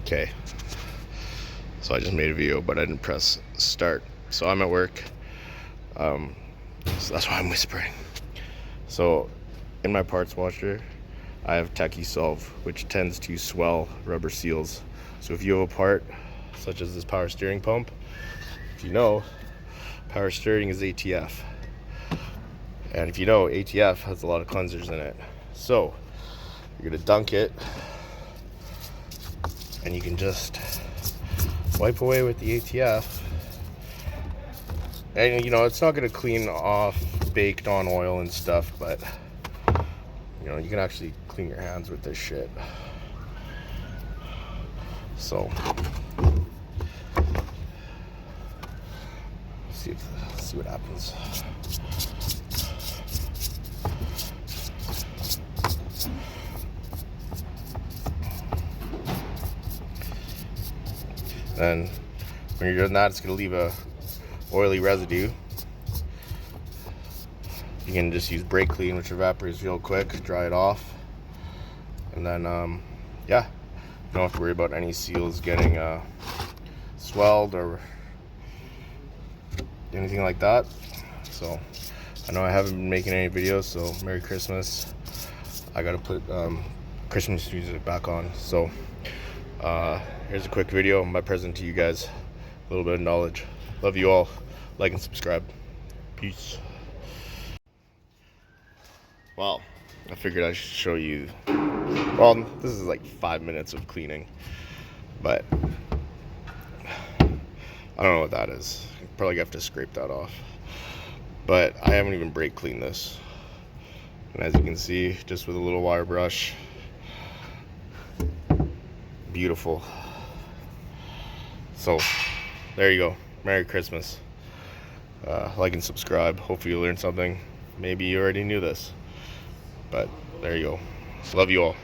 Okay, so I just made a video, but I didn't press start. So I'm at work, so that's why I'm whispering. So in my parts washer, I have Techie Solve, which tends to swell rubber seals. So if you have a part, such as this power steering pump, if you know, power steering is ATF. And if you know, ATF has a lot of cleansers in it. So you're gonna dunk it, and you can just wipe away with the ATF. And you know, it's not gonna clean off baked on oil and stuff, but you know, you can actually clean your hands with this shit. So see what happens. And when you're doing that, it's gonna leave a oily residue. You can just use brake clean, which evaporates real quick, dry it off, and then yeah, you don't have to worry about any seals getting swelled or anything like that. So I know I haven't been making any videos, so Merry Christmas. I gotta put Christmas music back on. So here's a quick video, my present to you guys, a little bit of knowledge. Love you all. Like and subscribe. Peace. Well, I figured I should show you. Well, this is like 5 minutes of cleaning, but I don't know what that is. Probably have to scrape that off. But I haven't even brake cleaned this. And as you can see, just with a little wire brush, beautiful. So there you go. Merry Christmas. Like and subscribe. Hopefully you learned something. Maybe you already knew this, but there you go. Love you all.